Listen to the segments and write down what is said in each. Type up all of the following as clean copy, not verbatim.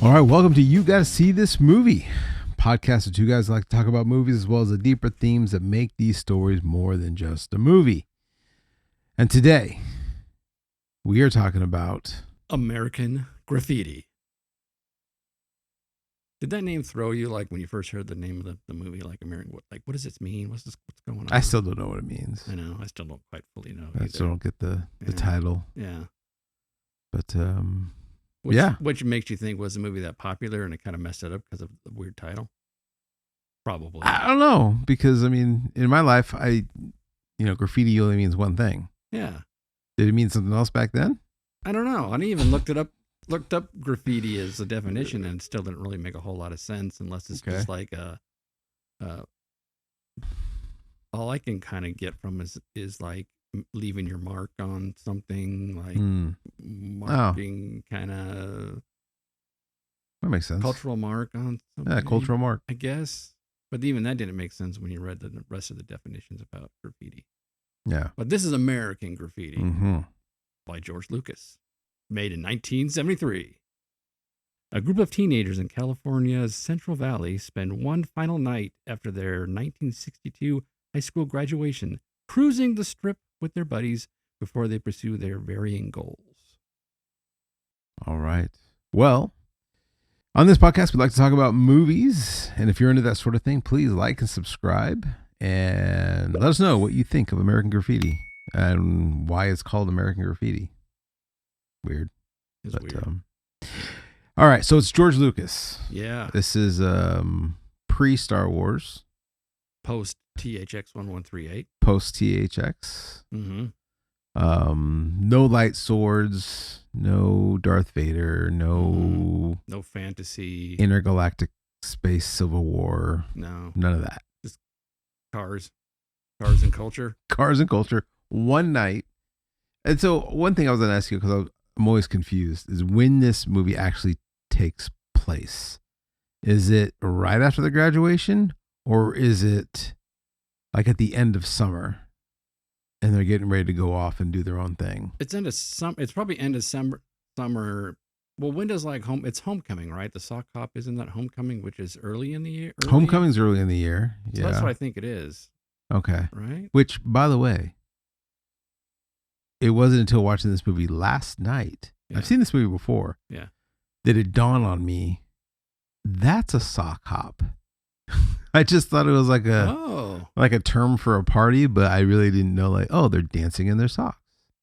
All right, welcome to You Gotta See This Movie, podcast of two guys that like to talk about movies as well as the deeper themes that make these stories more than just a movie. And today, we are talking about American Graffiti. Did that name throw you like when you first heard the name of the movie? Like American, what does this mean? What's going on? I still don't know what it means. I know. I still don't quite fully know. I still don't get the title. Yeah. But Which makes you think was the movie that popular and it kind of messed it up because of the weird title? Probably. I don't know, because I mean, in my life, graffiti only means one thing. Yeah. Did it mean something else back then? I don't know. I didn't even looked up graffiti as a definition and it still didn't really make a whole lot of sense unless it's just like all I can kind of get from is like leaving your mark on something, like marking kind of. That makes sense. Cultural mark on something. Yeah, cultural mark. I guess. But even that didn't make sense when you read the rest of the definitions about graffiti. Yeah. But this is American Graffiti by George Lucas, made in 1973. A group of teenagers in California's Central Valley spend one final night after their 1962 high school graduation, cruising the strip with their buddies before they pursue their varying goals. All right. Well, on this podcast, we like to talk about movies. And if you're into that sort of thing, please like and subscribe and let us know what you think of American Graffiti and why it's called American Graffiti. Weird. It's weird. All right. So it's George Lucas. Yeah. This is pre-Star Wars. Post THX 1138. Post THX. No light swords, no Darth Vader, no fantasy, intergalactic space civil war. No, none of that. Just cars and culture. Cars and culture. One night. And so one thing I was going to ask you, because I'm always confused, is when this movie actually takes place. Is it right after the graduation, or is it like at the end of summer? And they're getting ready to go off and do their own thing. It's probably end of summer. Well, when does it's homecoming, right? The sock hop, isn't that homecoming, which is early in the year? Homecoming's early in the year. So that's what I think it is. Okay. Right. Which, by the way, it wasn't until watching this movie last night. Yeah. I've seen this movie before. Yeah. That it dawned on me, that's a sock hop. I just thought it was like a term for a party, but I really didn't know they're dancing in their socks.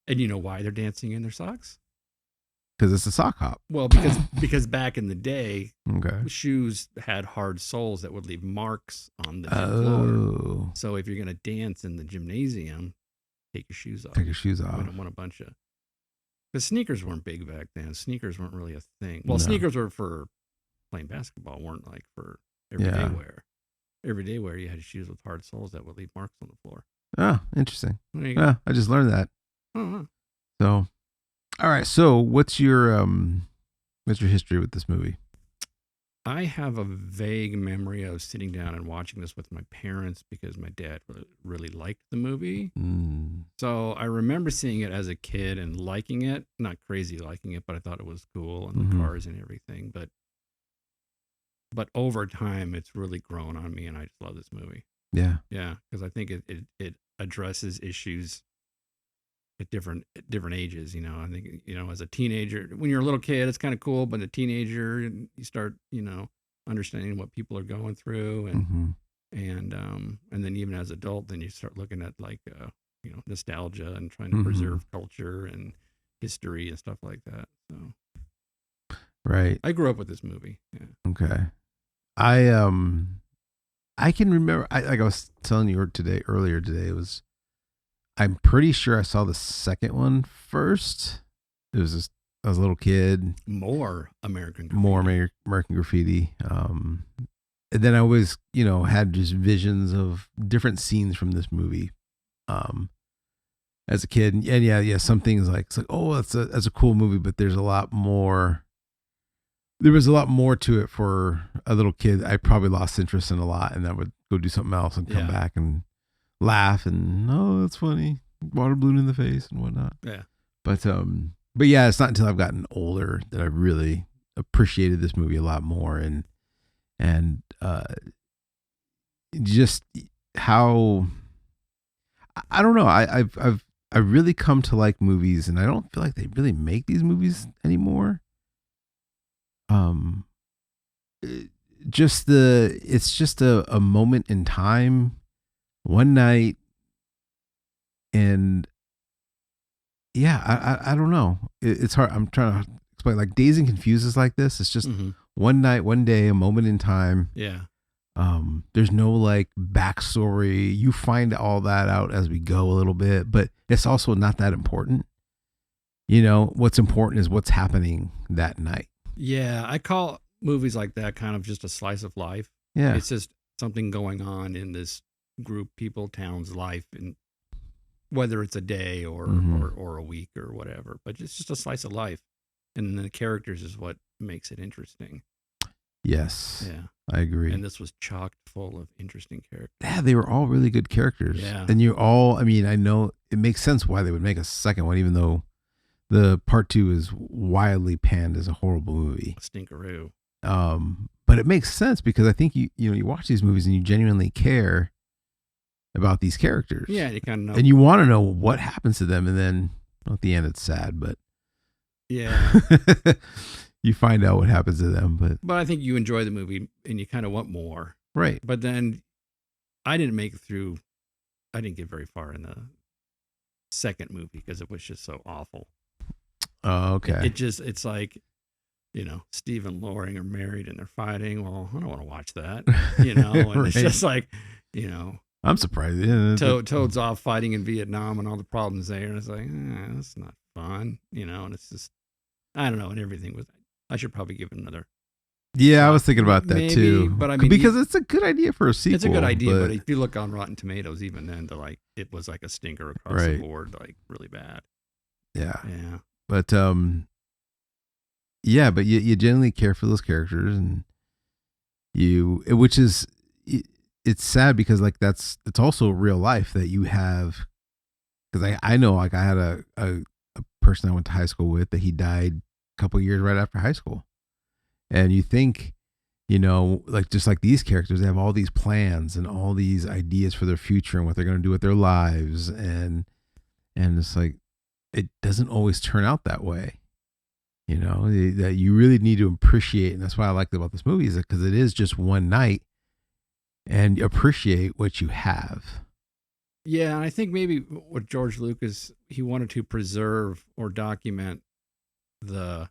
And you know why they're dancing in their socks? Because it's a sock hop. Well, because back in the day, shoes had hard soles that would leave marks on the gym floor. So if you're going to dance in the gymnasium, take your shoes off. Take your shoes off. We don't want a bunch of... Because sneakers weren't big back then. Sneakers weren't really a thing. Well, sneakers were for playing basketball, weren't like for everyday wear. Everyday wear, you had shoes with hard soles that would leave marks on the floor. Oh, interesting. Yeah, I just learned that. Uh-huh. So, all right. So, what's your history with this movie? I have a vague memory of sitting down and watching this with my parents because my dad really liked the movie. So I remember seeing it as a kid and liking it, not crazy liking it, but I thought it was cool and the cars and everything. But over time, it's really grown on me, and I just love this movie. Yeah. Yeah, because I think it addresses issues at different ages. I think, as a teenager, when you're a little kid, it's kind of cool, but a teenager, you start, understanding what people are going through, and then even as an adult, then you start looking at nostalgia and trying to preserve culture and history and stuff like that. So, right. I grew up with this movie. Yeah. Okay. I can remember, like I was telling you earlier today, I'm pretty sure I saw the second one first. It was just, I was a little kid. More American Graffiti. And then I always, had just visions of different scenes from this movie. As a kid. And yeah. Some things it's like, oh, that's a cool movie, but there's a lot more. There was a lot more to it for a little kid. I probably lost interest in a lot, and I would go do something else and come back and laugh and, oh, that's funny. Water balloon in the face and whatnot. Yeah. But yeah, it's not until I've gotten older that I really appreciated this movie a lot more, and just how I don't know. I really come to like movies, and I don't feel like they really make these movies anymore. Um, it's just a moment in time, one night, and yeah, I don't know. It's hard. I'm trying to explain. Like Dazed and Confused is like this. It's just one night, one day, a moment in time. Yeah. There's no like backstory. You find all that out as we go a little bit, but it's also not that important. You know, what's important is what's happening that night. Yeah, I call movies like that kind of just a slice of life. Yeah. It's just something going on in this group, people, town's life, and whether it's a day or a week or whatever, but it's just a slice of life. And then the characters is what makes it interesting. Yes. Yeah. I agree. And this was chocked full of interesting characters. Yeah, they were all really good characters. Yeah. And I mean, I know it makes sense why they would make a second one, even though the part 2 is widely panned as a horrible movie. Stinkeroo. But it makes sense because I think you watch these movies and you genuinely care about these characters. Yeah, you kind of know. And you want to know what happens to them, and then at the end it's sad, but yeah. You find out what happens to them. But I think you enjoy the movie and you kind of want more. Right. But then I didn't get very far in the second movie because it was just so awful. Oh, okay. It's like, Steve and Loring are married and they're fighting. Well, I don't want to watch that, and Right. It's just like, I'm surprised. Yeah, Toad's off fighting in Vietnam and all the problems there. And it's like, that's not fun, and it's just, I don't know. And everything I should probably give it another. Yeah, I was thinking about that maybe, too. But I mean, because it's a good idea for a sequel. It's a good idea, but if you look on Rotten Tomatoes, even then, it was like a stinker across the board, like really bad. Yeah. Yeah. But yeah, but you genuinely care for those characters, and which is, it's sad because like it's also real life that you have, because I know like I had a person I went to high school with that he died a couple years right after high school, and you think, like just like these characters, they have all these plans and all these ideas for their future and what they're going to do with their lives, and it's like it doesn't always turn out that way. That you really need to appreciate, and that's why I liked about this movie, is because it is just one night, and appreciate what you have. Yeah, and I think maybe what George Lucas, he wanted to preserve or document the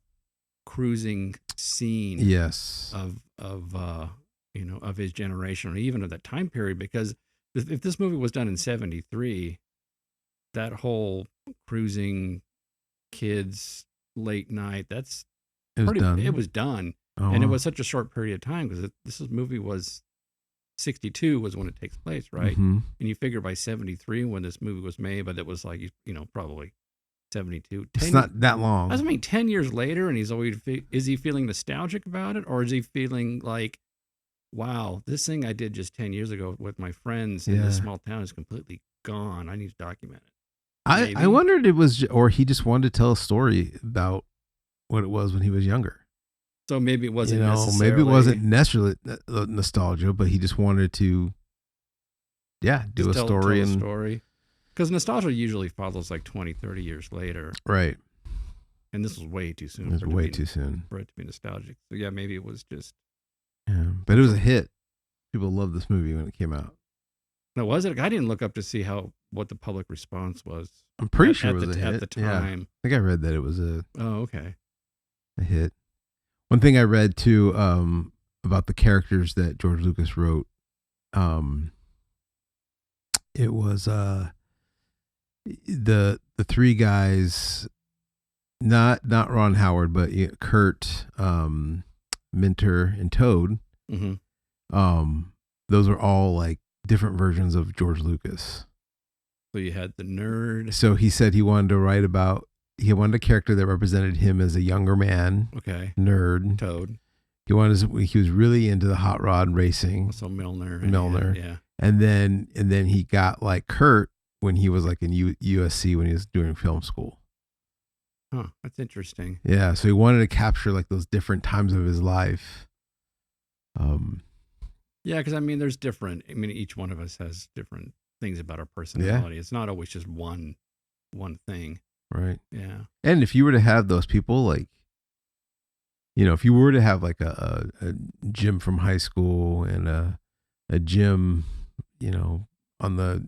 cruising scene. Yes. Of his generation, or even of that time period, because if this movie was done in 73, that whole cruising kids late night, it was done. Oh, and it was such a short period of time, because this movie was 62 was when it takes place, right? Mm-hmm. And you figure by 73 when this movie was made, but it was like, probably 72. It's not that long. I mean, 10 years later, and is he feeling nostalgic about it? Or is he feeling like, wow, this thing I did just 10 years ago with my friends in this small town is completely gone. I need to document it. I wondered it was, or he just wanted to tell a story about what it was when he was younger. So maybe it wasn't maybe it wasn't necessarily nostalgia, but he just wanted to, do a story. Tell a story. Because nostalgia usually follows like 20, 30 years later. Right. And this was way too soon. It was way too soon for it to be nostalgic. So yeah, maybe it was just. Yeah, but it was a hit. People loved this movie when it came out. No, was it? I didn't look up to see what the public response was. I'm pretty sure it was a hit at the time. Yeah. I think I read that it was a hit. One thing I read too about the characters that George Lucas wrote, it was the three guys, not Ron Howard, but Kurt, Minter, and Toad. Mm-hmm. Those are all like different versions of George Lucas. So you had the nerd. So he said he wanted a character that represented him as a younger man. Okay. Nerd. Toad. He was really into the hot rod racing. So Milner. Yeah. And then he got like Kurt when he was like in USC when he was doing film school. Huh. That's interesting. Yeah, so he wanted to capture like those different times of his life. Yeah, because I mean, there's different. I mean, each one of us has different things about our Yeah, personality. It's not always just one thing. right. Yeah. And if you were to have those people, like, you know, if you were to have like a Jim from high school and a Jim, you know, on the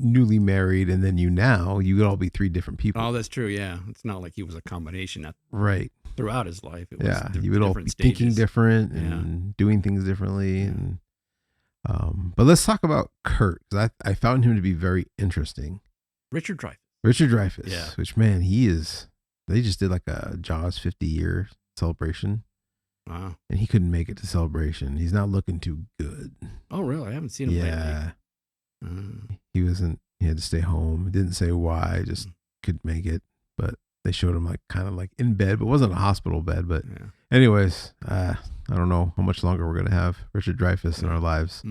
newly married, and then you now, you would all be three different people. Oh, that's true. Yeah, it's not like he was a combination Right. throughout his life. It was Yeah, you would all be stages. thinking different Yeah. and doing things differently. And but let's talk about Kurt, because I found him to be very interesting. Richard Dreyfuss. Richard Dreyfuss, Yeah. which, man, they just did like a Jaws 50-year celebration, Wow. and he couldn't make it to celebration. He's not looking too good. Oh, really? I haven't seen him lately. Yeah. He had to stay home. Didn't say why, just couldn't make it. But they showed him like kind of like in bed, but it wasn't a hospital bed. But anyways, I don't know how much longer we're gonna have Richard Dreyfuss in our lives.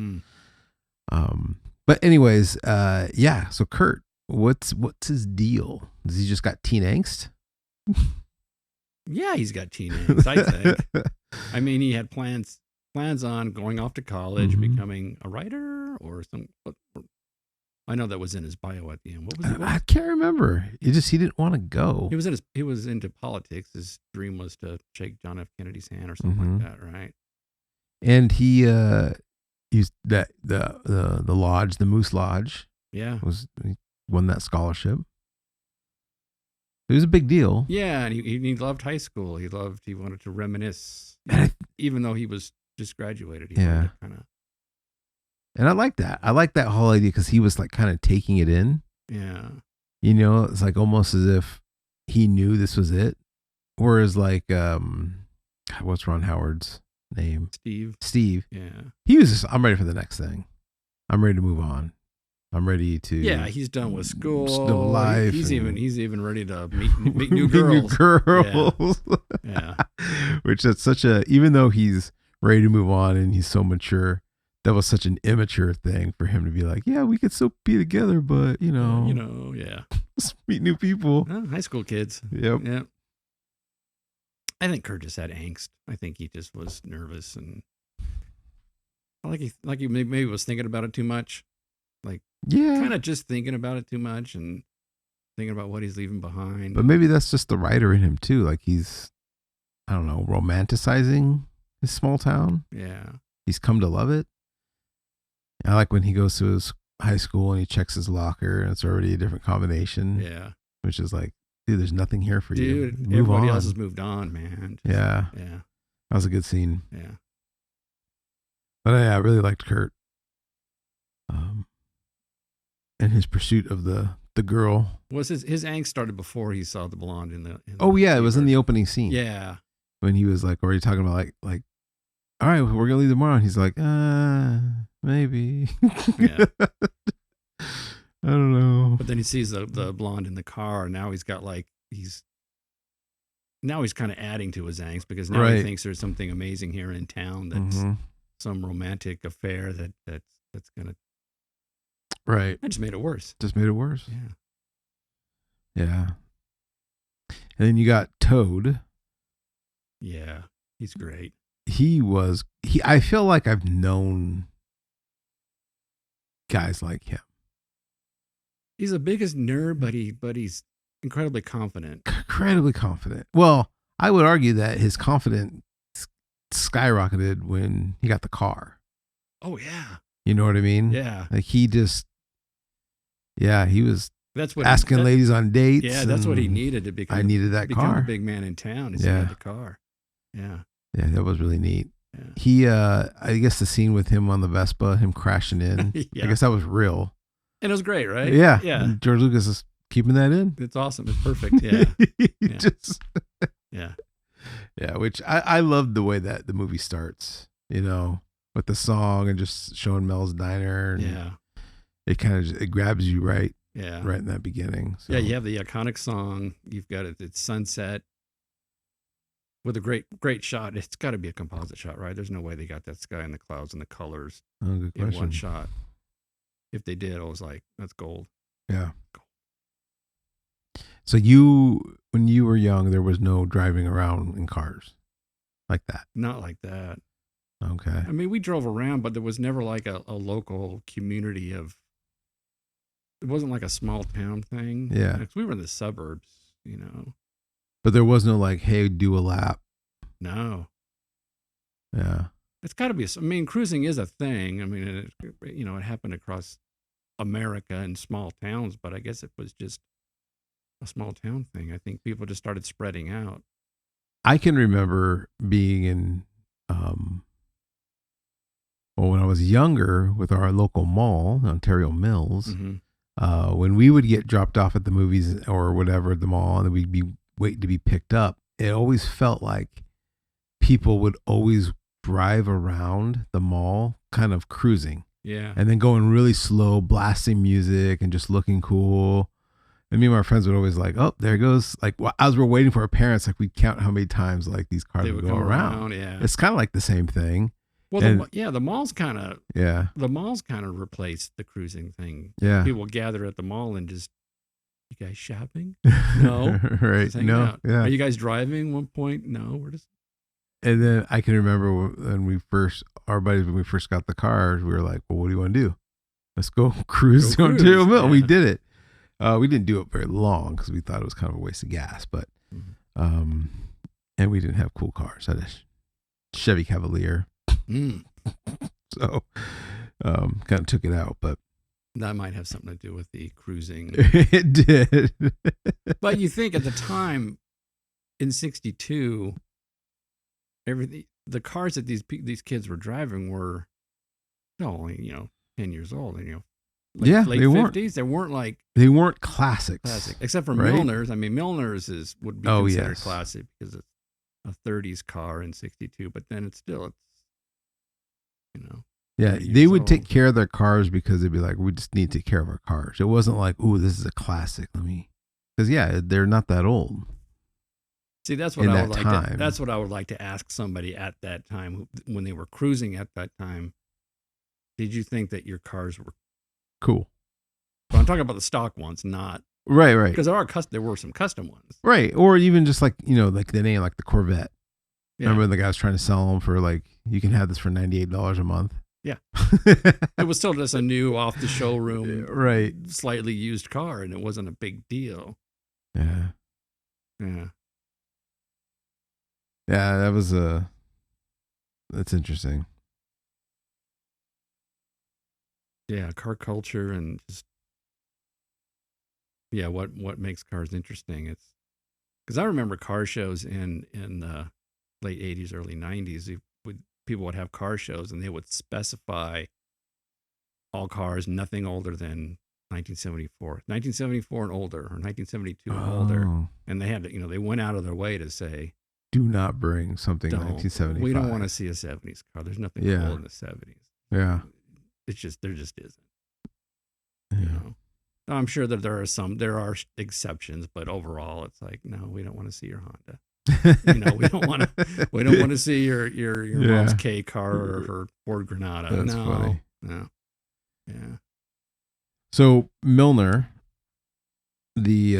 But anyways, yeah. So Kurt, what's his deal? Does he just got teen angst? Yeah, he's got teen angst, I think. I mean, he had plans on going off to college, becoming a writer or some. I know that was in his bio at the end. What was it? I can't remember. He didn't want to go. He was into politics. His dream was to shake John F. Kennedy's hand or something like that, right? And he that the lodge, the Moose Lodge. Yeah, he won that scholarship. It was a big deal. Yeah, and he loved high school. He wanted to reminisce, even though he was just graduated. He wanted to kind of. And I like that. I like that whole idea because he was like kind of taking it in. Yeah. You know, it's like almost as if he knew this was it. Whereas like, what's Ron Howard's name? Steve. Yeah. He was just, I'm ready for the next thing. I'm ready to move on. I'm ready to. Yeah, he's done with school. Still life. He's even ready to meet new girls. New girls. Yeah. Which that's such a, even though he's ready to move on and he's so mature, that was such an immature thing for him to be like, yeah, we could still be together, but yeah. Let's meet new people. High school kids. Yep. Yeah. I think Kurt just had angst. I think he just was nervous and like he maybe was thinking about it too much. Like, kind of just thinking about it too much and thinking about what he's leaving behind. But maybe that's just the writer in him too. Like he's, I don't know, romanticizing his small town. Yeah. He's come to love it. I like when he goes to his high school and he checks his locker and it's already a different combination. Yeah. Which is like, dude, there's nothing here for you. Dude, everybody else has moved on, man. Yeah. Yeah. That was a good scene. Yeah. But I really liked Kurt. And his pursuit of the girl. Was his angst started before he saw the blonde in the it was in the opening scene. Yeah. When he was like already talking about like, all right, we're gonna leave tomorrow. And he's like, maybe. Yeah. I don't know. But then he sees the blonde in the car, and now he's got he's kind of adding to his angst because now he thinks there's something amazing here in town that's some romantic affair that's gonna. Right. That just made it worse. Yeah. Yeah. And then you got Toad. Yeah, he's great. I feel like I've known guys like him. He's the biggest nerd, but he's incredibly confident. Well, I would argue that his confidence skyrocketed when he got the car. Oh yeah. You know what I mean? Yeah. Like he was that's what asking ladies on dates. Yeah, that's what he needed to become. I needed that become car. The big man in town. He had the car. Yeah. Yeah, that was really neat. Yeah. He, I guess the scene with him on the Vespa, him crashing in, I guess that was real. And it was great, right? Yeah. Yeah. And George Lucas is keeping that in. It's awesome. It's perfect. Yeah. Yeah. Yeah. Which I loved the way that the movie starts, with the song and just showing Mel's diner. Yeah. It kind of, it grabs you right. Yeah. Right in that beginning. So. Yeah. You have the iconic song. You've got it's sunset. With a great shot. It's got to be a composite shot, right? There's no way they got that sky and the clouds and the colors good question. in one shot. If they did, I was like, that's gold. Yeah. Gold. So you when you were young, there was no driving around in cars like that. Not like that. Okay. I mean, we drove around, but there was never like a local community of. It wasn't like a small town thing. Yeah. 'Cause we were in the suburbs, you know. But there was no like, hey, do a lap. No, Yeah. it's got to be. I mean, cruising is a thing. I mean, it happened across America in small towns, but I guess it was just a small town thing. I think people just started spreading out. I can remember being in, well, when I was younger with our local mall, Ontario Mills, when we would get dropped off at the movies or whatever at the mall, and then we'd be waiting to be picked up, it always felt like people would always drive around the mall kind of cruising. Yeah. And then going really slow, blasting music and just looking cool. And me and my friends would always like, oh, there goes. Like, as we're waiting for our parents, like we'd count how many times like these cars would go around. Yeah. It's kind of like the same thing. Well, the malls kind of replaced the cruising thing. Yeah. People gather at the mall and just, you guys shopping? No. Right. No. Out. Yeah. Are you guys driving? One point? No, we're just. And then I can remember when we first got the cars, we were like, well, what do you want to do? Let's go cruise to Ontario Mill. Yeah. We did it. We didn't do it very long because we thought it was kind of a waste of gas, but, and we didn't have cool cars. I had a Chevy Cavalier. So, kind of took it out, but. That might have something to do with the cruising. It did. But you think at the time in 62, everything, the cars that these kids were driving were only, 10 years old, and, late they 50s. They weren't classics. Classic, except for right? Milner's. I mean, Milner's would be considered classic because it's a 30s car in 62, but then it's Yeah, they would take care of their cars because they'd be like, we just need to take care of our cars. It wasn't like, ooh, this is a classic. Because they're not that old. See, that's what I would like to. That's what I would like to ask somebody at that time when they were cruising at that time. Did you think that your cars were cool? But I'm talking about the stock ones, not right. Because there were some custom ones, right? Or even just like like the name, like the Corvette. Yeah. Remember the guy was trying to sell them for like, you can have this for $98 a month. Yeah, it was still just a new off the showroom, right? Slightly used car, and it wasn't a big deal. Yeah. That's interesting. Yeah, car culture and just what makes cars interesting. It's because I remember car shows in the late 80s, early 90s. People would have car shows and they would specify all cars, nothing older than 1974 and older, or 1972 and older. And they had to, they went out of their way to say, do not bring something 1975. We don't want to see a 70s car. There's nothing cool in the 70s. Yeah. There just isn't. Yeah. I'm sure that there are exceptions, but overall it's like, no, we don't want to see your Honda. We don't want to see your mom's K car or her Ford Granada. That's funny. No. Yeah. So Milner, the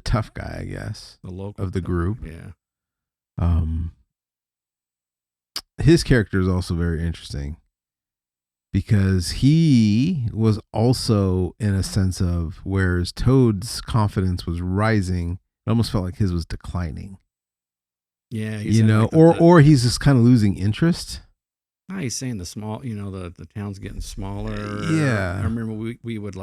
tough guy, I guess, the local of the group. Yeah. His character is also very interesting because he was also in a sense of, whereas Toad's confidence was rising, it almost felt like his was declining. Yeah. Or he's just kind of losing interest. He's saying the small, the town's getting smaller. Yeah. I remember we would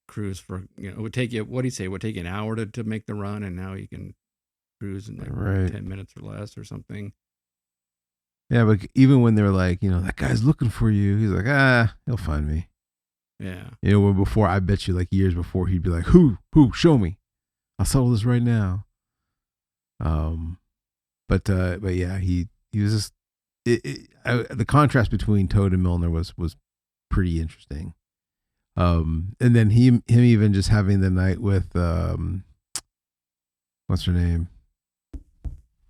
cruise for, it would take you, what do you say? It would take you an hour to make the run, and now you can cruise in 10 minutes or less or something. Yeah, but even when they're like, that guy's looking for you, he's like, he'll find me. Yeah. When before, I bet you like years before, he'd be like, who, show me. I'll settle this right now. But yeah, he was just, the contrast between Toad and Milner was pretty interesting. And then him even just having the night with, what's her name?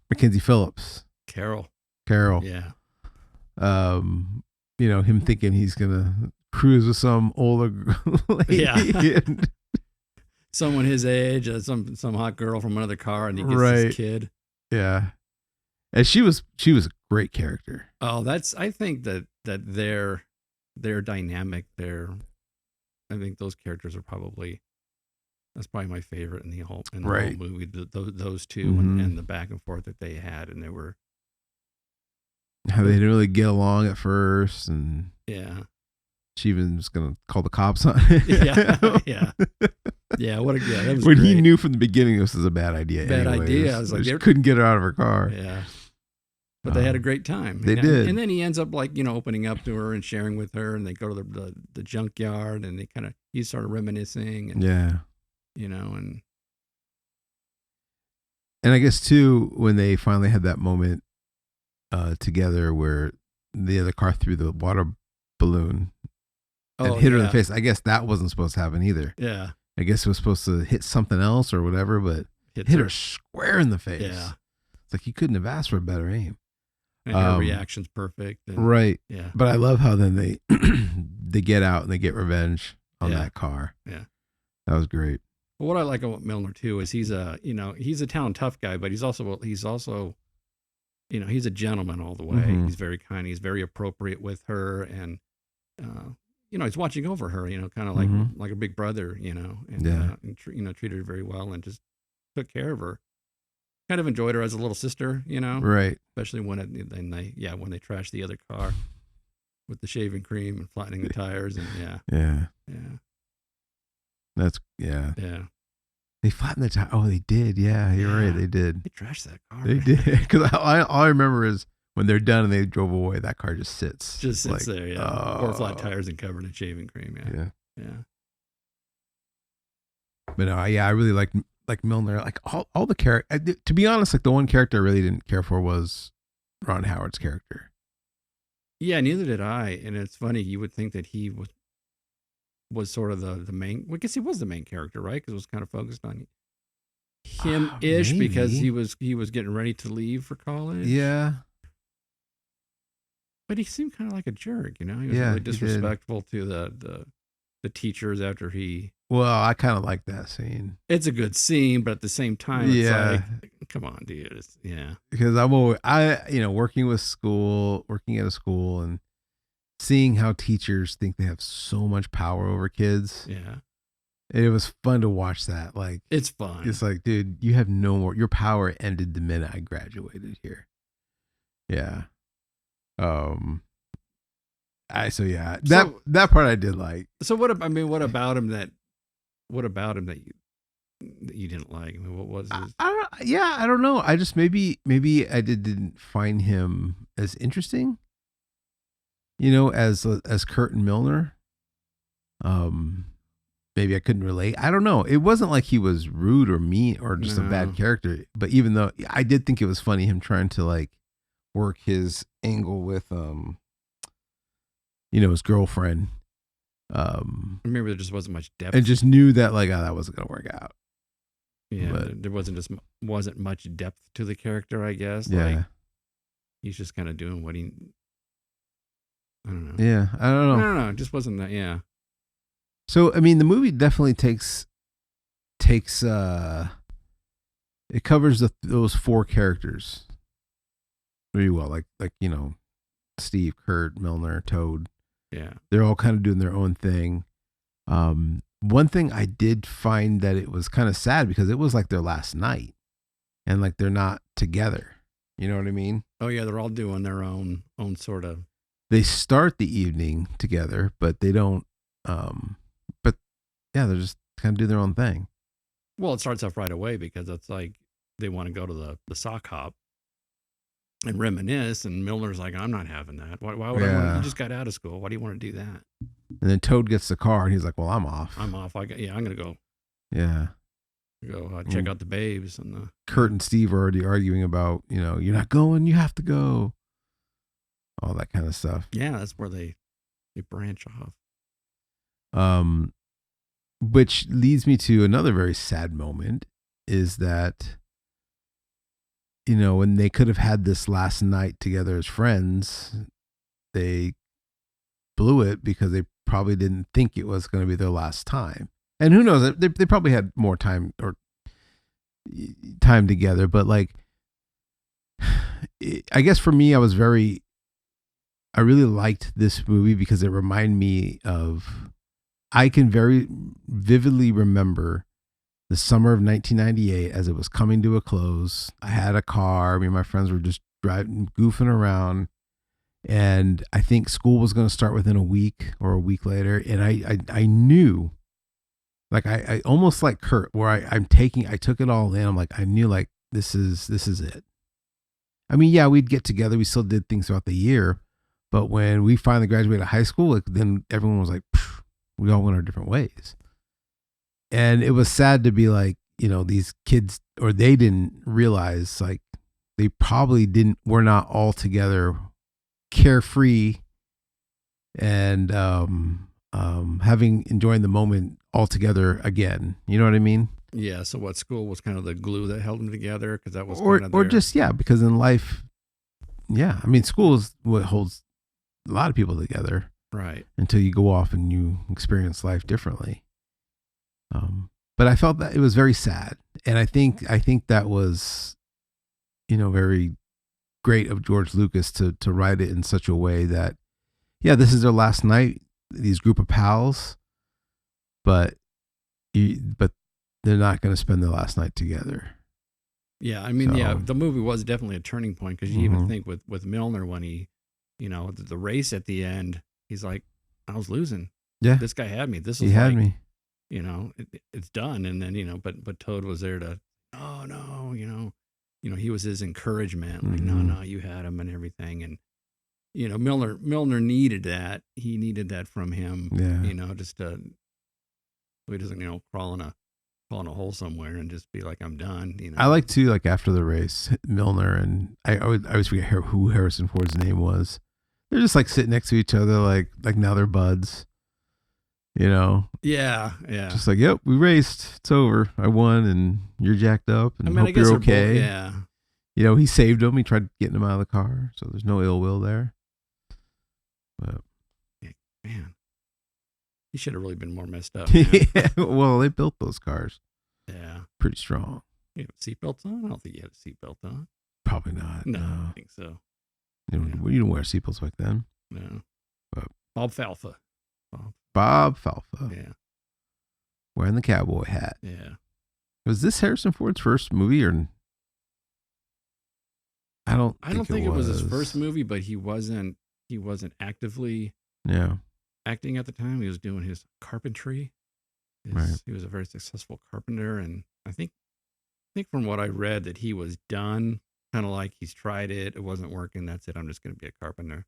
Mackenzie Phillips. Carol. Yeah. Him thinking he's gonna cruise with some older lady. Yeah. someone his age, some hot girl from another car, and he gets Right. this kid. Yeah. And she was a great character. Oh, I think that their dynamic there. I think those characters are that's probably my favorite in the whole Right. movie. Those two Mhm. and the back and forth that they had, and they were How they didn't really get along at first, and yeah. she even was gonna call the cops on Yeah, yeah. Yeah, that was when great. he knew from the beginning this was a bad idea. Bad anyways. idea. I was like, She couldn't get her out of her car. Yeah. But they had a great time. They did. And then he ends up opening up to her and sharing with her, and they go to the junkyard, and he started reminiscing, and Yeah. and I guess too, when they finally had that moment together where the other car threw the water balloon and hit her in the face. I guess that wasn't supposed to happen either. Yeah. I guess it was supposed to hit something else or whatever, but hit her square in the face. Yeah. It's like you couldn't have asked for a better aim. And her reaction's perfect. And, right. Yeah. But I love how then they they get out and they get revenge on that car. Yeah. That was great. Well, what I like about Milner too is he's a town tough guy, but he's also he's a gentleman all the way. Mhm. He's very kind. He's very appropriate with her, and he's watching over her. Kind of like a big brother. And treated her very well and just took care of her. Kind of enjoyed her as a little sister. Right. Especially when they trashed the other car with the shaving cream and flattening the tires, and Yeah. That's yeah. They flattened the tire. Oh, they did. Yeah, you're right. They did. They trashed that car. They did. Because all I remember is when they're done and they drove away, that car just sits. Just sits there, yeah. 4 flat tires and covered in shaving cream, yeah. Yeah. But no, I really like Milner. Like all the character. To be honest, like the one character I really didn't care for was Ron Howard's character. Yeah, neither did I. And it's funny. You would think that he was sort of the main. Well, I guess he was the main character, right? Because it was kind of focused on him-ish because he was getting ready to leave for college. Yeah. But he seemed kind of like a jerk, He was really disrespectful to the teachers after he. Well, I kind of like that scene. It's a good scene, but at the same time, it's like, come on, dude. Because working at a school and seeing how teachers think they have so much power over kids. Yeah. It was fun to watch that. Like, it's fun. It's like, dude, you have no more. Your power ended the minute I graduated here. Yeah. That part I did like. So what about him that you didn't like? I mean, what was his? I don't know. I just maybe I didn't find him as interesting. As Kurt and Milner. Maybe I couldn't relate. I don't know. It wasn't like he was rude or mean or just a bad character. But even though I did think it was funny him trying to like work his angle with his girlfriend. Maybe there just wasn't much depth. And just knew that like that wasn't gonna work out. Yeah, but there wasn't much depth to the character, I guess. Yeah. Like he's just kind of doing what he. I don't know. Yeah, I don't know. It just wasn't that. Yeah. So I mean, the movie definitely takes it covers those 4 characters very well. Like Steve, Kurt, Milner, Toad. Yeah. They're all kind of doing their own thing. One thing I did find that it was kind of sad because it was like their last night and like they're not together. You know what I mean? Oh yeah, they're all doing their own sort of. They start the evening together, but they don't. But yeah, they're just kind of do their own thing. Well, it starts off right away because it's like they want to go to the sock hop and reminisce, and Milner's like, I'm not having that. Why would I want to? You just got out of school. Why do you want to do that? And then Toad gets the car, and he's like, well, I'm off. I'm gonna go. Yeah. Go check out the babes and the. Kurt and Steve are already arguing about, you're not going, you have to go. All that kind of stuff. Yeah, that's where they branch off. Which leads me to another very sad moment is that, when they could have had this last night together as friends, they blew it because they probably didn't think it was going to be their last time. And who knows? They probably had more time or time together, but like, I guess for me, I really liked this movie because it reminded me of. I can very vividly remember the summer of 1998 as it was coming to a close. I had a car. Me and my friends were just driving, goofing around. And I think school was going to start within a week or a week later. And I knew, like, I almost like Kurt, where I took it all in. I'm like, I knew, like, this is it. I mean, yeah, we'd get together. We still did things throughout the year. But when we finally graduated high school, like, then everyone was like, we all went our different ways. And it was sad to be like, these kids, or they didn't realize, like, they probably were not all together carefree and enjoying the moment all together again. You know what I mean? Yeah. So what, school was kind of the glue that held them together, because that was or just, yeah, because in life, yeah, I mean, school is what holds a lot of people together, right? Until you go off and you experience life differently. But I felt that it was very sad, and I think that was, very great of George Lucas to write it in such a way that, yeah, this is their last night, these group of pals, but they're not going to spend their last night together. Yeah, I mean, yeah, the movie was definitely a turning point, because you even think with Milner, when he, the race at the end, he's like, I was losing. Yeah, this guy had me. He had me. It's done. And then, but Toad was there to, oh no, he was his encouragement, like, no, you had him and everything. And, Milner needed that. He needed that from him, just to, so he doesn't, crawl in a hole somewhere and just be like, I'm done. I like to, like, after the race, Milner and I always forget who Harrison Ford's name was. They're just like sitting next to each other, like now they're buds. Yeah. Just like, yep, we raced. It's over. I won, and you're jacked up, and I hope you're okay. Yeah. He saved him. He tried getting him out of the car, so there's no ill will there. But man, he should have really been more messed up. Yeah, well, they built those cars. Yeah, pretty strong. You have seatbelts on? I don't think you had a seatbelt on. Probably not. No, I don't think so. You didn't wear seatbelts back then. No. But Bob Falfa. Yeah. Wearing the cowboy hat. Yeah. Was this Harrison Ford's first movie, or? I don't think it was his first movie, but he wasn't actively acting at the time. He was doing his carpentry. Right. He was a very successful carpenter, and I think from what I read that he was done, kind of like he's tried it wasn't working. That's it. I'm just going to be a carpenter.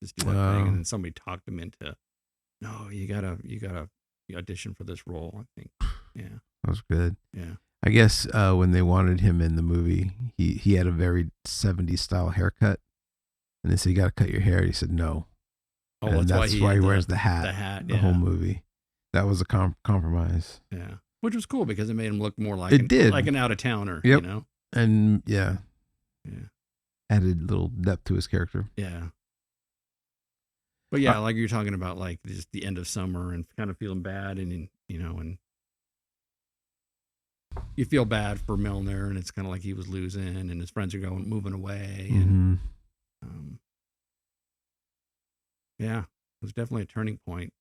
Just do that thing. And then somebody talked him into, no, you gotta audition for this role, I think. Yeah. That was good. Yeah. I guess when they wanted him in the movie, he had a very 70s style haircut. And they said, you got to cut your hair. He said, no. Oh, and that's why he wears the hat. The hat, the whole movie. That was a compromise. Yeah. Which was cool, because it made him look more like an out-of-towner, Yep. And yeah. Added a little depth to his character. Yeah. But yeah, like you're talking about, like, just the end of summer and kind of feeling bad, and and you feel bad for Milner, and it's kind of like he was losing, and his friends are moving away, and yeah, it was definitely a turning point.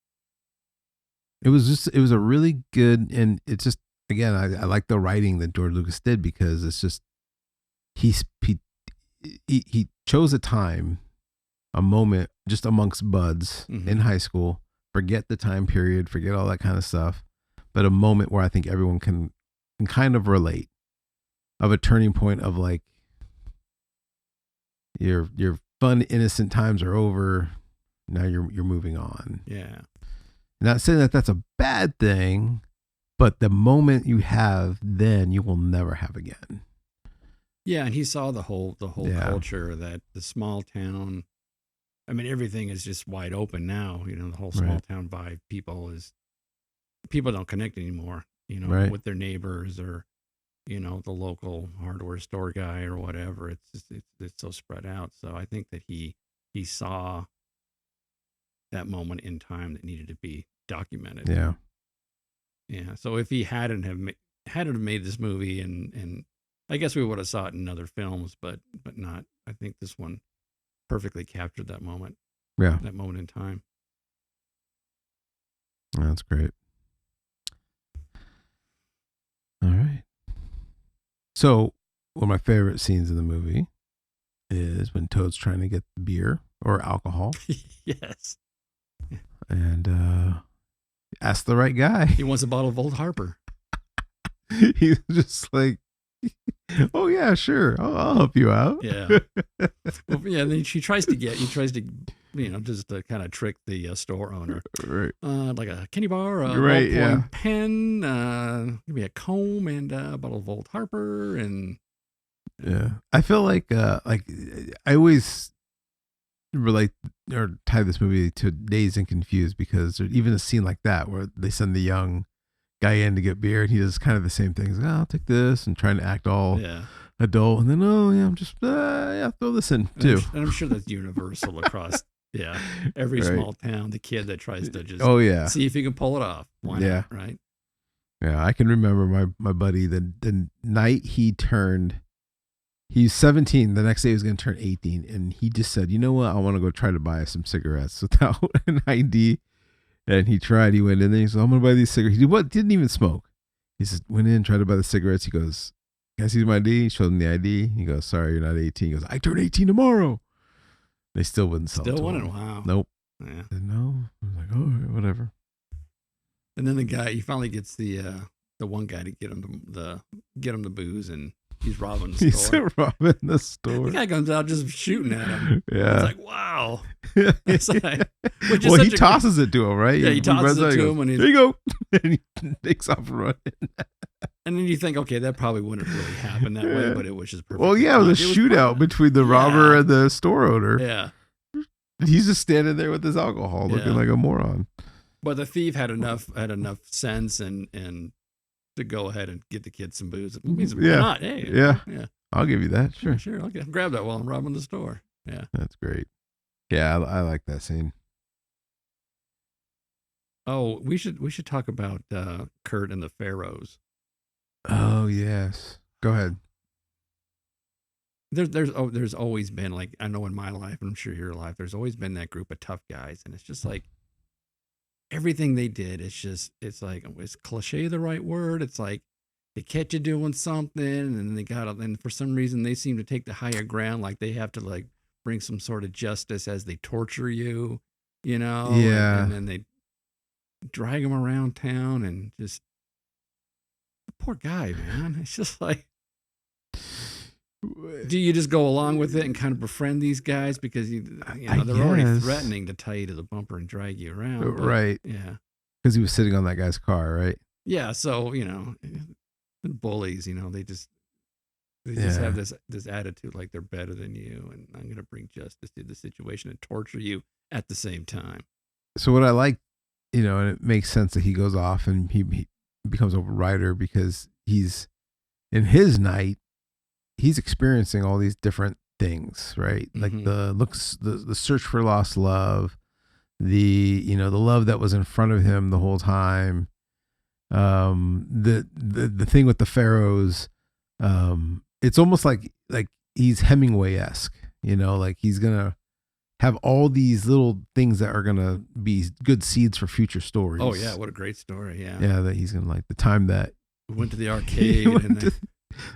It was a really good, and it's just, again, I like the writing that George Lucas did, because it's just he chose a time, a moment, just amongst buds in high school. Forget the time period, forget all that kind of stuff, but a moment where I think everyone can kind of relate, of a turning point of, like, your fun, innocent times are over. Now you're moving on. Yeah. Not saying that that's a bad thing, but the moment you have then, you will never have again. Yeah, and he saw the whole culture, that the small town. I mean, everything is just wide open now. The whole small town vibe. People don't connect anymore. With their neighbors, or the local hardware store guy or whatever. It's just it's so spread out. So I think that he saw that moment in time that needed to be documented. Yeah. Yeah. So if he hadn't have made this movie, and I guess we would have saw it in other films, but not. I think this one perfectly captured that moment Yeah, in time. that's great. All right. So one of my favorite scenes in the movie is when Toad's trying to get beer or alcohol, Yes. and ask the right guy. He wants a bottle of Old Harper. He's just like, oh yeah, sure, I'll help you out. Yeah. Well, yeah. Then he tries to, just to kind of trick the store owner. Right. Like a candy bar, a Right, ballpoint yeah. pen, give me a comb and a bottle of Old Harper, and Yeah, I feel like I always relate or tie this movie to Dazed and Confused, because there's even a scene like that where they send the young guy in to get beer, and he does kind of the same thing. He's like, oh, I'll take this, and trying to act all yeah. adult, and then oh yeah, I'm just yeah, throw this in too. And I'm sure that's universal across every Right. small town. The kid that tries to just Oh yeah, see if he can pull it off. Why Yeah. not? Right? yeah. I can remember my buddy the night he's 17. The next day he was going to turn 18, and he just said, you know what, I want to go try to buy some cigarettes without an ID. And he tried. He went in there. He said, I'm going to buy these cigarettes. He didn't even smoke. He just went in, tried to buy the cigarettes. He goes, can I see my ID? He showed him the ID. He goes, sorry, you're not 18. He goes, I turn 18 tomorrow. They still wouldn't sell it Still to wouldn't. him. Wow. Nope. Yeah. I said, no. I was like, all right, whatever. And then the guy, he finally gets the one guy to get him the booze, and he's robbing the He's store. robbing the store. The guy comes out just shooting at him. Yeah. It's like, wow. It's like, which is Well, he such a- tosses it to him, right? Yeah, he tosses runs it out, to goes, him, and he's- there you go. And he takes off running. And then you think, okay, that probably wouldn't really happen that way, Yeah. but it was just perfect. Well, yeah, it was a shootout between the robber and the store owner. Yeah. He's just standing there with his alcohol, looking Yeah. like a moron. But the thief had enough sense and to go ahead and get the kid some booze. It means, why Yeah. not? Hey, Yeah. yeah, I'll give you that. Sure. sure. I'll grab that while I'm robbing the store. Yeah. That's great. Yeah, I like that scene. Oh, we should talk about Kurt and the Pharaohs. Oh, yes. Go ahead. There's always been, like, I know in my life, and I'm sure your life, there's always been that group of tough guys, and it's just like everything they did. It's like, is cliche the right word? It's like they catch you doing something, and and for some reason they seem to take the higher ground, like they have to like bring some sort of justice as they torture you, Yeah. and then they drag him around town, and just the poor guy, man. It's just like, do you just go along with it and kind of befriend these guys because they're already guess. threatening to tie you to the bumper and drag you around? But, Right. yeah. Because he was sitting on that guy's car, right? Yeah. So, the bullies, they just have this attitude like they're better than you, and I'm going to bring justice to the situation and torture you at the same time. So what I like, and it makes sense that he goes off and he becomes a writer, because he's in his night, he's experiencing all these different things, right? Like the search for lost love, the love that was in front of him the whole time. The thing with the pharaohs, it's almost like he's Hemingway-esque, like he's gonna have all these little things that are gonna be good seeds for future stories. Oh yeah, what a great story! Yeah, yeah, that he's gonna, like the time that we went to the arcade and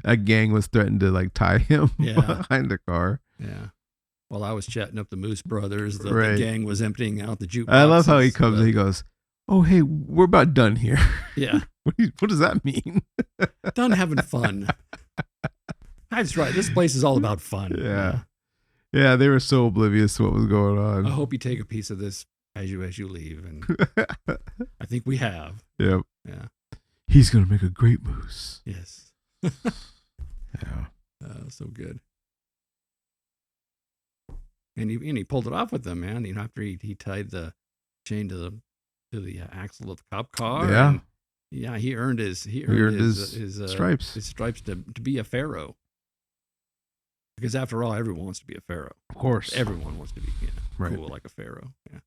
a gang was threatened to like tie him Yeah. behind the car. yeah. While I was chatting up the Moose Brothers, the Right. gang was emptying out the jukebox. I love how he comes and he goes, "Oh hey, we're about done here." Yeah, What does that mean? done having fun. That's right. This place is all about fun. Yeah. Yeah, they were so oblivious to what was going on. I hope you take a piece of this as you leave, and I think we have. Yep. Yeah. He's gonna make a great moose. Yes. Yeah. So good. And he pulled it off with them, man. After he tied the chain to the axle of the cop car. Yeah. And, yeah, he earned his stripes. His stripes to be a pharaoh. Because after all, everyone wants to be a pharaoh. Of course. Everyone wants to be Right. cool like a pharaoh. Yeah.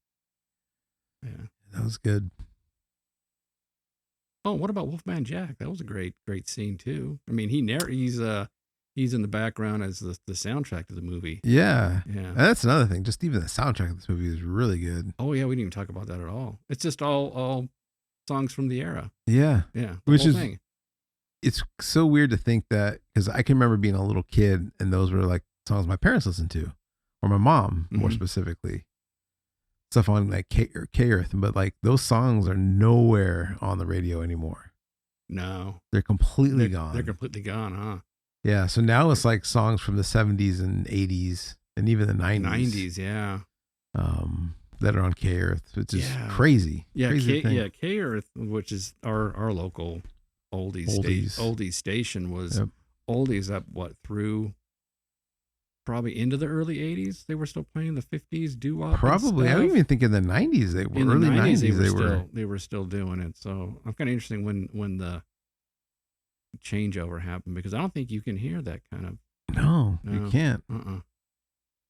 Yeah. That was good. Oh, what about Wolfman Jack? That was a great scene too. I mean, he's in the background as the soundtrack to the movie. Yeah. Yeah. And that's another thing. Just even the soundtrack of this movie is really good. Oh yeah, we didn't even talk about that at all. It's just all songs from the era. Yeah. Yeah, the Which whole is thing. It's so weird to think that, because I can remember being a little kid and those were like songs my parents listened to, or my mom more Mhm. specifically. Stuff on like K Earth, but like those songs are nowhere on the radio anymore. No, They're completely gone. They're completely gone, huh? Yeah, so now it's like songs from the 70s and 80s and even the 90s. 90s, yeah. That are on K Earth, which is Yeah. crazy. Yeah, Crazy thing. K Earth, which is our local oldies station, was Yep. oldies up through probably into the early 80s. They were still playing the 50s doo-wop. Probably. I don't even think in the 90s they were. In Early the 90s, 90s they were still doing it. So I'm kind of interesting when the changeover happened, because I don't think you can hear that kind of. No, you can't.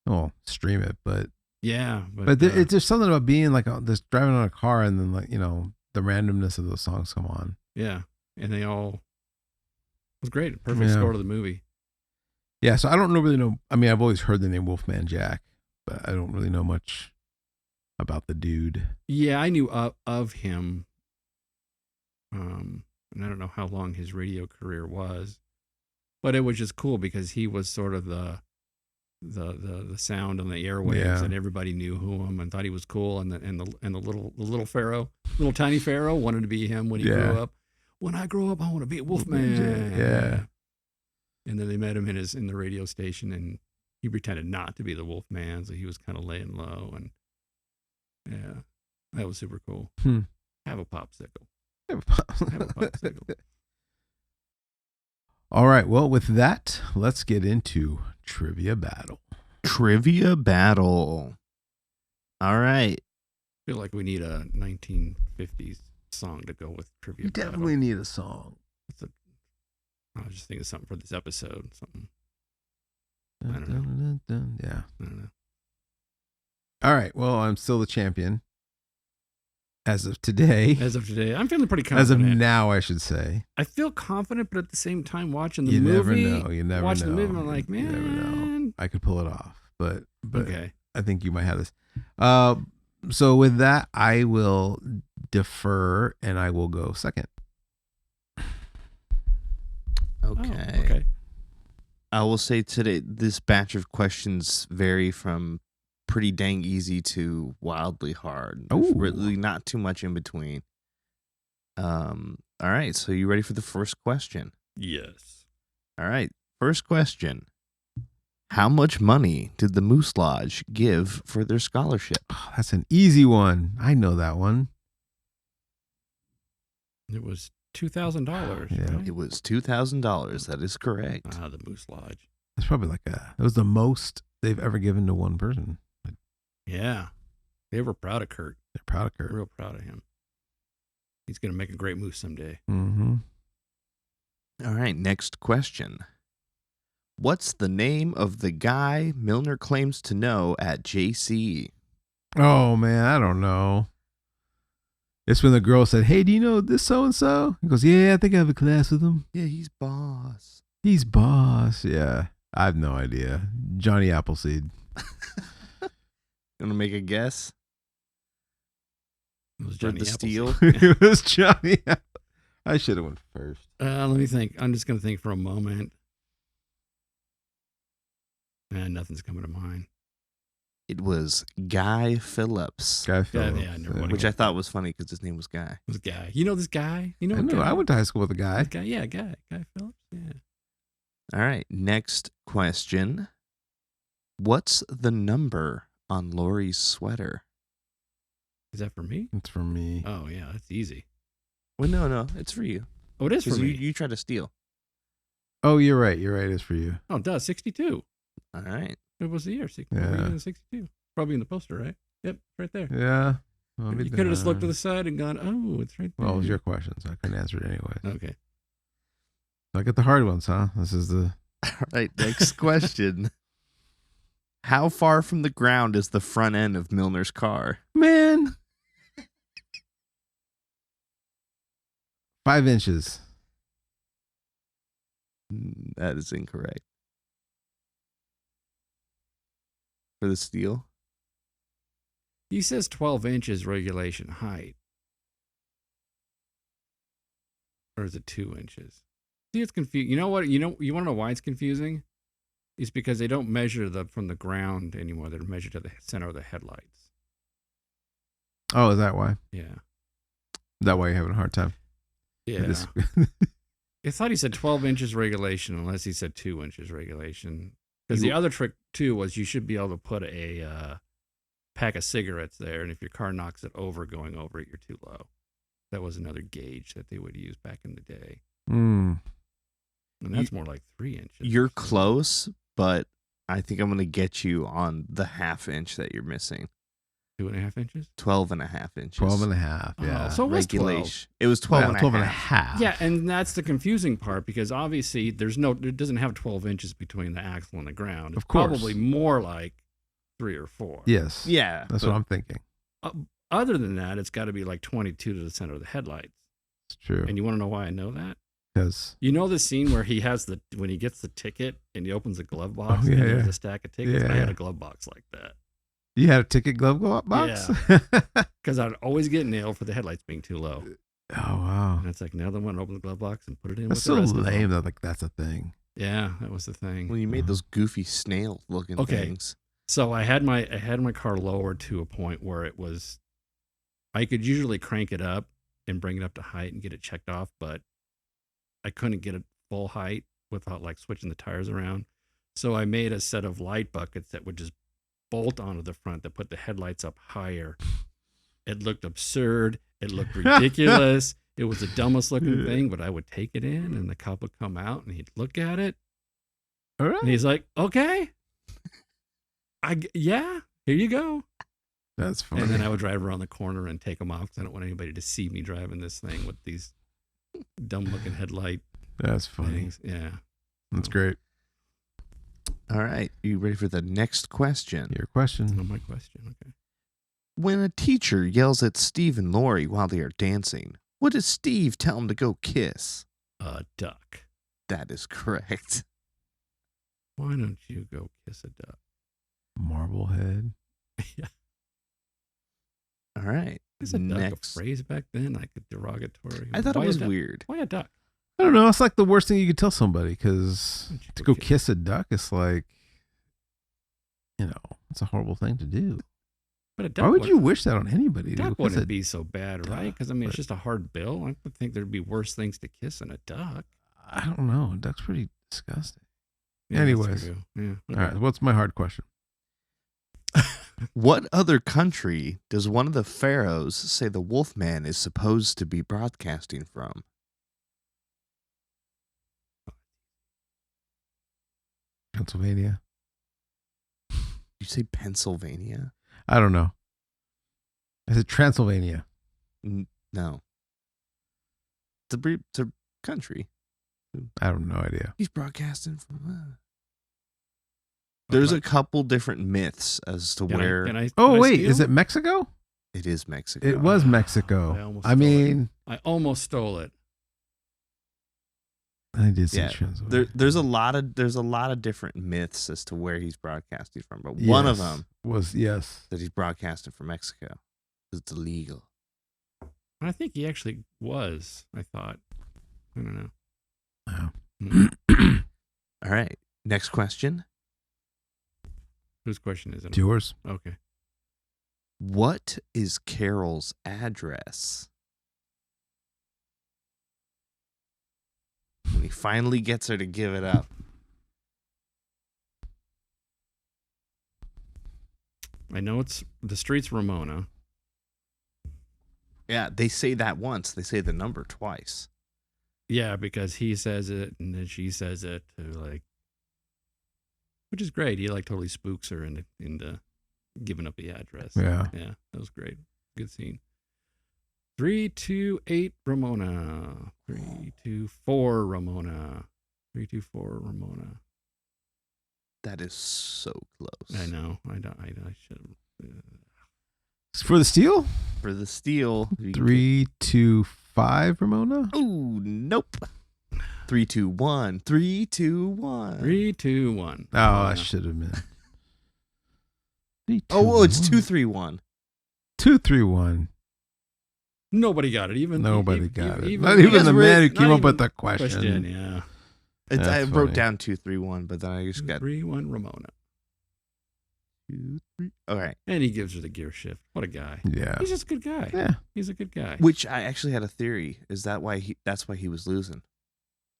Well, stream it, but yeah, but it's just something about being like just driving on a car and then like the randomness of those songs come on. Yeah, and they all it was great. Perfect score to the movie. Yeah, so I don't really know. I mean, I've always heard the name Wolfman Jack, but I don't really know much about the dude. Yeah, I knew of him. And I don't know how long his radio career was, but it was just cool because he was sort of the sound on the airwaves, and everybody knew him and thought he was cool. And the little Pharaoh, little tiny Pharaoh, wanted to be him when he grew up. When I grow up, I want to be a Wolfman. Yeah. And then they met him in the radio station, and he pretended not to be the Wolfman, so he was kind of laying low. And yeah, that was super cool. Have a popsicle. Have a popsicle. All right. Well, with that, let's get into Trivia Battle. Trivia Battle. All right. I feel like we need a 1950s song to go with Trivia Battle. Definitely need a song. I was just thinking of something for this episode. Something. I don't know. Yeah. I don't know. All right. Well, I'm still the champion. As of today. I'm feeling pretty confident. As of now, I should say. I feel confident, but at the same time, watching the movie. You never know. Watching the movie, I'm like, man. You never know. I could pull it off, but okay. I think you might have this. So with that, I will defer and I will go second. Okay. I will say today, this batch of questions vary from pretty dang easy to wildly hard. There's really not too much in between. All right. So you ready for the first question? Yes. All right. First question. How much money did the Moose Lodge give for their scholarship? Oh, that's an easy one. I know that one. It was $2,000. Yeah. Right? It was $2,000. That is correct. The Moose Lodge. It's probably it was the most they've ever given to one person. Yeah. They were proud of Kurt. They're proud of Kurt. Real proud of him. He's going to make a great moose someday. Mm-hmm. All right. Next question. What's the name of the guy Milner claims to know at JC? Oh, man. I don't know. It's when the girl said, "Hey, do you know this so-and-so?" He goes, "Yeah, I think I have a class with him." Yeah, he's boss. He's boss. Yeah. I have no idea. Johnny Appleseed. You want to make a guess? It was For Johnny the Appleseed. steal? It was Johnny. I should have went first. Let me think. I'm just going to think for a moment. And nothing's coming to mind. It was Guy Phillips. Guy Phillips. Yeah, I never would have Which I thought was funny because his name was Guy. This guy. You know this guy? You know I know. guy? I went to high school with a guy. This guy? Yeah, Guy Phillips. Yeah. All right. Next question. What's the number on Lori's sweater? Is that for me? It's for me. Oh, yeah, that's easy. Well, no. It's for you. Oh, it is for Because me. you try to steal. Oh, you're right. You're right. It's for you. Oh, it does. 62. All right. It was the year 62. Yeah. 62. Probably in the poster, right? Yep, right there. Yeah. Well, You could have just looked to the side and gone, oh, it's right there. Well, it was your question, so I couldn't answer it anyway. Okay. I get the hard ones, huh? This is the... All right. Next question. How far from the ground is the front end of Milner's car? Man. 5 inches. That is incorrect. For the steel? He says 12 inches regulation height. Or is it 2 inches? See, it's confusing. You know what? You want to know why it's confusing? It's because they don't measure from the ground anymore. They're measured to the center of the headlights. Oh, is that why? Yeah. Is that why you're having a hard time? Yeah. I thought he said 12 inches regulation, unless he said 2 inches regulation. Because the other trick, too, was you should be able to put a pack of cigarettes there, and if your car knocks it over going over it, you're too low. That was another gauge that they would use back in the day. Mm. And that's more like 3 inches. You're close, but I think I'm going to get you on the 1/2 inch that you're missing. 2.5 inches? 12.5 inches. 12.5. Yeah. So it was 12. It was 12 and 12 a and a half. half. Yeah, and that's the confusing part because obviously it doesn't have 12 inches between the axle and the ground. It's Of course. probably more like 3 or 4. Yes. Yeah. That's what I'm thinking. Other than that, it's got to be like 22 to the center of the headlights. It's true. And you want to know why I know that? Because you know the scene where he has when he gets the ticket and he opens the glove box yeah, and there's a stack of tickets? Yeah, I had a glove box like that. You had a ticket glove box? Yeah. Because I'd always get nailed for the headlights being too low. Oh, wow. And it's like, now they want to open the glove box and put it in That's with so the rest of them. lame that like that's a thing. Yeah, that was the thing. Well, you made those goofy snail looking things. So I had my car lowered to a point where I could usually crank it up and bring it up to height and get it checked off, but I couldn't get it full height without like switching the tires around. So I made a set of light buckets that would just bolt onto the front that put the headlights up higher. It looked absurd. It looked ridiculous. It was the dumbest looking thing, but I would take it in and the cop would come out and he'd look at it. All right. And he's like, okay. Yeah, here you go. That's funny. And then I would drive around the corner and take them off because I don't want anybody to see me driving this thing with these dumb looking headlight That's funny. things. Yeah. That's great. All right. You ready for the next question? Your question. Oh, my question. Okay. When a teacher yells at Steve and Lori while they are dancing, what does Steve tell him to go kiss? A duck. That is correct. Why don't you go kiss a duck? Marblehead. Yeah. All right. Is a duck a phrase back then? Like a derogatory? I thought it was weird. Why a duck? I don't know. It's like the worst thing you could tell somebody because to go kiss kiss a duck is like, it's a horrible thing to do. But a duck Why would you wish that on anybody? Duck wouldn't be so bad, right? Because I mean, it's just a hard bill. I would think there'd be worse things to kiss than a duck. I don't know. A duck's pretty disgusting. Yeah, Anyways. Yeah. All right. What's my hard question? What other country does one of the pharaohs say the Wolfman is supposed to be broadcasting from? Pennsylvania. You say Pennsylvania? I don't know. I said Transylvania. No. It's a country. I have no idea. He's broadcasting from... There's a couple different myths as to where... Is it Mexico? It is Mexico. It was Mexico. I almost stole it. I did say Transylvania. There's a lot of different myths as to where he's broadcasting from, but one of them was that he's broadcasting from Mexico. It's illegal. I think he actually was. I thought. I don't know. Oh. All right. Next question. Whose question is it? It's yours. Okay. What is Carol's address? When he finally gets her to give it up. I know the street's Ramona. Yeah, they say that once. They say the number twice. Yeah, because he says it and then she says it, which is great. He totally spooks her into giving up the address. Yeah. Yeah, that was great. Good scene. 328 Ramona. 324 Ramona. 324 Ramona. That is so close. I know. I should. For the steal? For the steal. 324. 5, Ramona? Ooh, nope. 3, 2, 1. 3, 2, 1. 3, 2, 1. Oh, I should have been. 3, 2, Oh, it's 1. 2, 3, 1. 2, 3, 1. Nobody got it. Nobody got it. Even, Not even the man who not came up even with the question. Yeah. I wrote funny. down 2, 3, 1, but then I just got 3, 1, Ramona. 2, 3. All right. And he gives her the gear shift. What a guy. Yeah. He's just a good guy. Yeah. He's a good guy. Which I actually had a theory. Is that why that's why he was losing?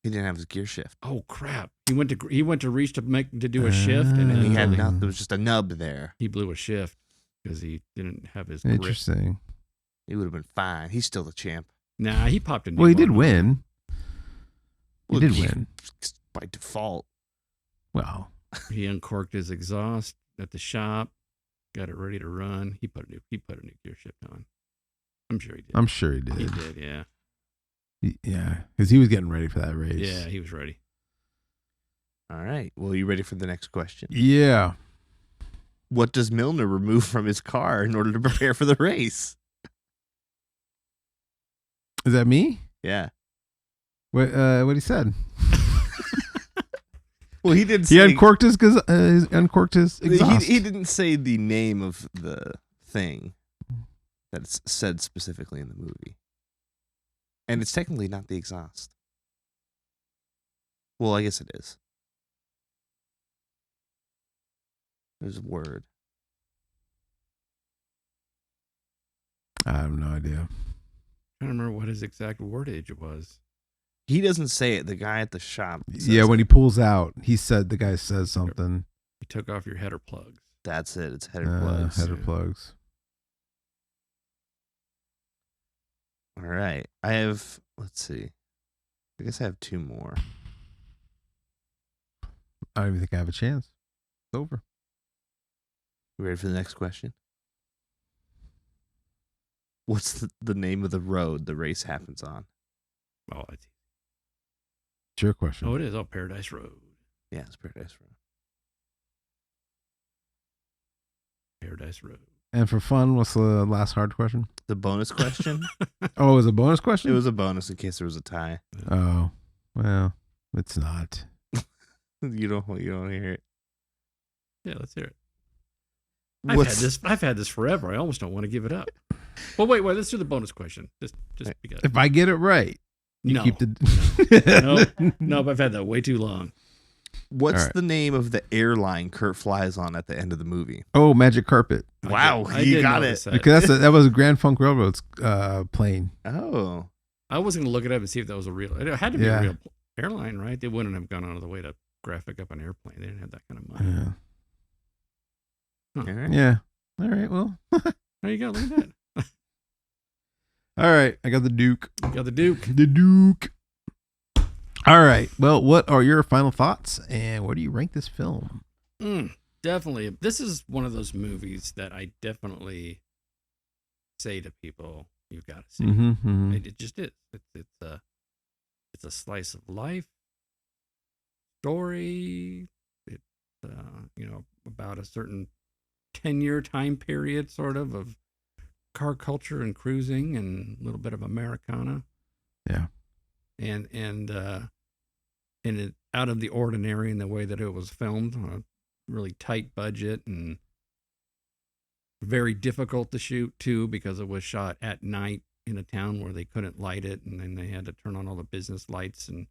He didn't have his gear shift. Oh crap! He went to reach to do a shift, and then And he had Mm. nothing. There was just a nub there. he blew a shift because he didn't have his grip. Interesting. He would have been fine. He's still the champ. Nah, he popped a new Well, he did one. win. He Well, did win. By default. Well, He uncorked his exhaust at the shop, got it ready to run. He put a new gear shift on. I'm sure he did. I'm sure he did. He did, yeah. Yeah, because he was getting ready for that race. Yeah, he was ready. All right. Well, you ready for the next question? Yeah. What does Milner remove from his car in order to prepare for the race? Is that me? Yeah. What he said? Well, he didn't He say... uncorked his exhaust. He didn't say the name of the thing that's said specifically in the movie. And it's technically not the exhaust. Well, I guess it is. There's a word. I have no idea. I don't remember what his exact wordage was. He doesn't say it. The guy at the shop says Yeah, when it. he pulls out, the guy says something. He took off your header plugs. That's it. It's header plugs. Header plugs. All right. I have, let's see. I guess I have 2 more. I don't even think I have a chance. It's over. You ready for the next question? What's the name of the road the race happens on? Oh, it's It's your question. Oh, it is. Oh, Paradise Road. Yeah, it's Paradise Road. Paradise Road. And for fun, what's the last hard question? The bonus question? Oh, it was a bonus question? It was a bonus in case there was a tie. Oh, well, it's not. You don't hear it. Yeah, let's hear it. What's- I've had this forever. I almost don't want to give it up. Well, wait. Let's do the bonus question. Just because. If I get it right, you No. keep the. No, but I've had that way too long. What's All right. the name of the airline Kurt flies on at the end of the movie? Oh, Magic Carpet. Wow, I you did got notice it. that. Because that was a Grand Funk Railroad's plane. Oh. I was going to look it up and see if that was a real. It had to be Yeah. a real airline, right? They wouldn't have gone out of the way to graphic up an airplane. They didn't have that kind of money. Yeah. All right. Yeah. All right. Well. There you go. Look at that. All right. I got the Duke. You got the Duke. The Duke. All right. Well, what are your final thoughts, and where do you rank this film? Definitely. This is one of those movies that I definitely say to people, you've got to see. Mm-hmm. It just is. It's a slice of life story. It's about a certain 10-year time period, sort of car culture and cruising and a little bit of Americana. Yeah. And it out of the ordinary in the way that it was filmed on a really tight budget and very difficult to shoot too, because it was shot at night in a town where they couldn't light it, and then they had to turn on all the business lights and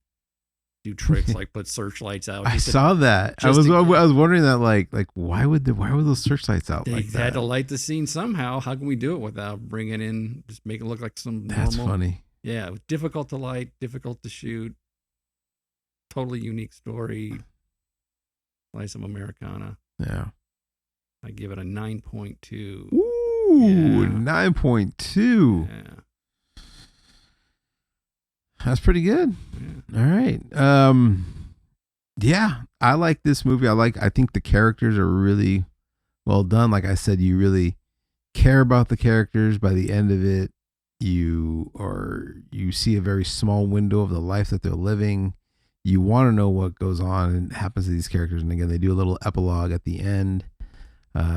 do tricks like put searchlights out. I saw that. I was wondering that, like why were those searchlights out They like that? had to light the scene somehow. How can we do it without bringing in, just make it look like some That's normal? funny. Yeah, it was difficult to light, difficult to shoot. Totally unique story. Slice of Americana. Yeah. I give it a 9.2. Ooh, Yeah. 9.2. Yeah. That's pretty good. Yeah. All right. Yeah, I like this movie. I think the characters are really well done. Like I said, you really care about the characters. By the end of it, you see a very small window of the life that they're living. You want to know what goes on and happens to these characters. And again, they do a little epilogue at the end,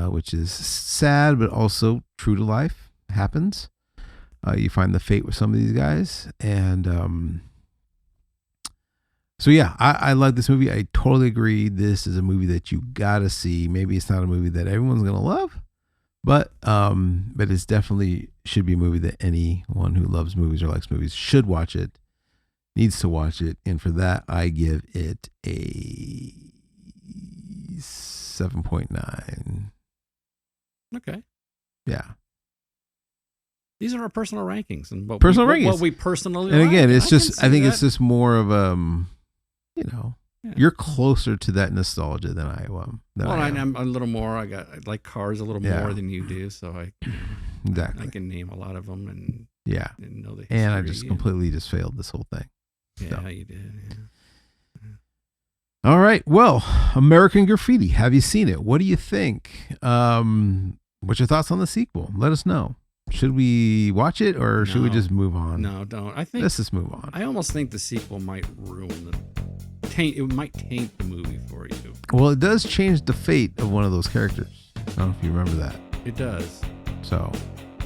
which is sad, but also true to life. Happens. you find the fate with some of these guys. And so yeah, I like this movie. I totally agree. This is a movie that you gotta see. Maybe it's not a movie that everyone's gonna love, but it's definitely should be a movie that anyone who loves movies or likes movies should watch it, needs to watch it. And for that, I give it a 7.9. Okay. Yeah. These are our personal rankings and what we personally and again, like. it's just I think it's just more of you're closer to that nostalgia than I am. I'm a little more. I like cars a little more than you do, so exactly I can name a lot of them and know the history. And I just completely just failed this whole thing. Yeah, so. You did. Yeah. All right. Well, American Graffiti. Have you seen it? What do you think? What's your thoughts on the sequel? Let us know. Should we watch it or should we just move on? No, don't. I think let's just move on. I almost think the sequel might ruin it might taint the movie for you. Well, it does change the fate of one of those characters. I don't know if you remember that. It does. So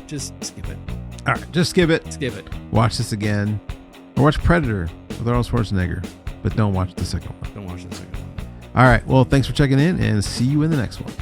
just skip it. All right, just skip it. Skip it. Watch this again. Or watch Predator with Arnold Schwarzenegger, but don't watch the second one. Don't watch the second one. All right. Well, thanks for checking in and see you in the next one.